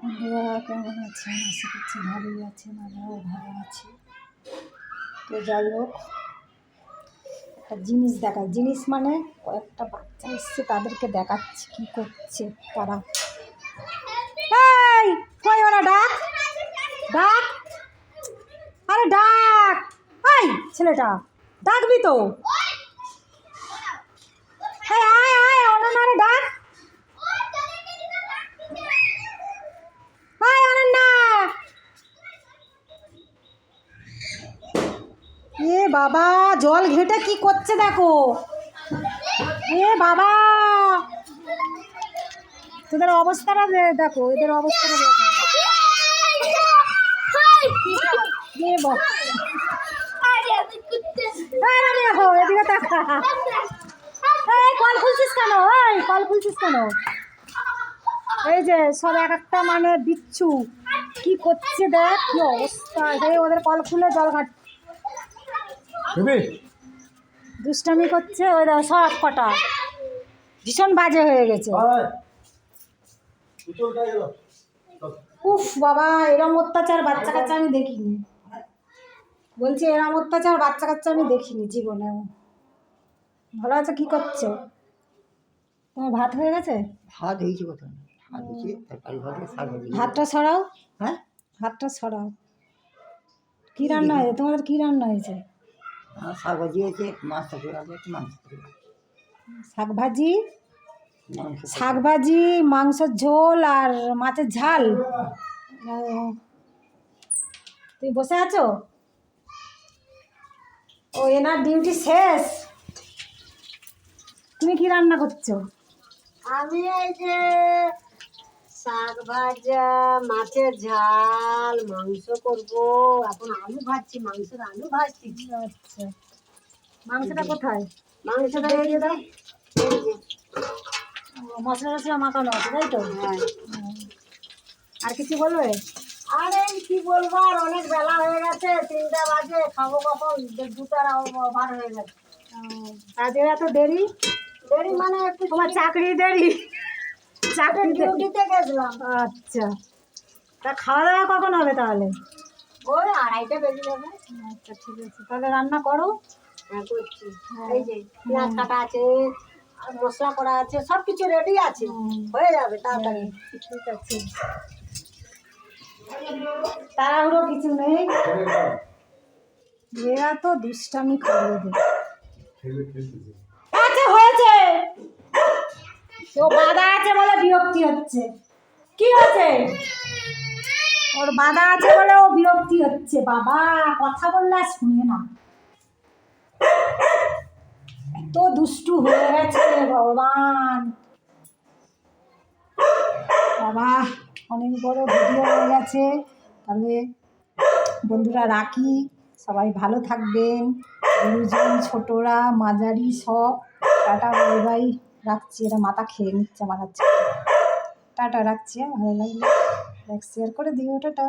বন্ধুরা কেমন আছেন? আশা করছি ভালোই আছেন, আমরাও ভালো আছি। তো যাই হোক, একটা জিনিস দেখায়, জিনিস মানে কয়েকটা বাচ্চা এসছে, তাদেরকে দেখাচ্ছি কি করছে তারা। এই কই ওরা? ডাক ডাক, আরে ডাক, এই ছেলেটা ডাকবি তো। এই আয় আয়, অনন্যারে ডাক, আয় অনন্যা। এ বাবা, জল ঘেটে কি করছে দেখো। এ বাবা, তোদের অবস্থাটা দেখো, এদের অবস্থাটা দেখো। এদিকে তাকা। এই কল খুলছিস কেন? এই কল খুলছিস কেন? এই যে সব এক একটা মানে বিচ্ছু কি করছে দেখ, কি অবস্থা। এই ওদের কল খুলে জল ঘাট দুষ্টামি করছে। ওই দেখো সব কটা ভীষণ বাজে হয়ে গেছে। উফ বাবা, এরম অত্যাচার বাচ্চা কাচ্চা আমি দেখিনি। বলছি এরম অত্যাচার বাচ্চা কাচ্চা আমি দেখিনি জীবনে। ভালো আছে? কি করছো? তোমার ভাত হয়ে গেছে? ভাত হয়েছে কোথায়? ভাত হয়েছে, তরকারি হবে, শাক ভাজি। হাতটা সরাও, হ্যাঁ হাতটা সরাও। কি রান্না হয়েছে তোমাদের? কি রান্না হয়েছে? শাক ভাজি হয়েছে, মাছ তরকারি হবে, একটু মাংস তরকারি হবে। শাক ভাজি, মাংস শাক ভাজি, মাংসের ঝোল আর মাছের ঝাল। ও, তুমি বসে আছো? ও, এনার ডিউটি শেষ। তুমি কি রান্না করছো? আমি এই যে শাক ভাজা, মাছের ঝাল, মাংস করব। এখন আলু ভাজছি, মাংসের আলু ভাজছি। আচ্ছা, মাংসটা কোথায়? মাংসটা দিয়ে দাও। এই যে, মশলা টশলা মাখানো আছে তাই তো? হ্যাঁ। আর কিছু বলবে? আর এই কি বলবো, আর অনেক বেলা হয়ে গেছে, 3টা বাজে, খাবো কখন? 2টার বার হয়ে গেছে। কাজে এত দেরি? দেরি মানে একটু তোমার চাকরি দেরি? চাকরি ডিউটিতে গেছিলাম। আচ্ছা, তা খাওয়া দাওয়া কখন হবে তাহলে? ওই 2:30টা বেজে যাবে। আচ্ছা ঠিক আছে, তাহলে রান্না করো। হ্যাঁ করছি। এই যে পেঁয়াজ কাটা আছে, আর মশলা করা আছে, সব কিছু রেডি আছে, হয়ে যাবে তাড়াতাড়ি। ঠিক আছে, তাড়াহুড়ো কিছু নেই। এরা তো দুষ্টামি করে দেবে। আচ্ছা হয়েছে, ও বাধা আছে বলে বিরক্তি হচ্ছে। কি হচ্ছে? ওর বাধা আছে বলে ও বিরক্তি হচ্ছে। বাবা, কথা বললে আর শুনে না, এত দুষ্টু হয়ে গেছে ভগবান। বাবা, অনেক বড় ভিডিও হয়ে গেছে। তাহলে বন্ধুরা রাখি, সবাই ভালো থাকবেন। গুরুজন, ছোটরা, মাঝারি সব টাটা বাই বাই। রাখছি, এরা মাথা খেয়ে নিচ্ছে আমার কাছে। টাটা, রাখছি। ভালো লাগলে লাইক শেয়ার করে দিও। টাটা।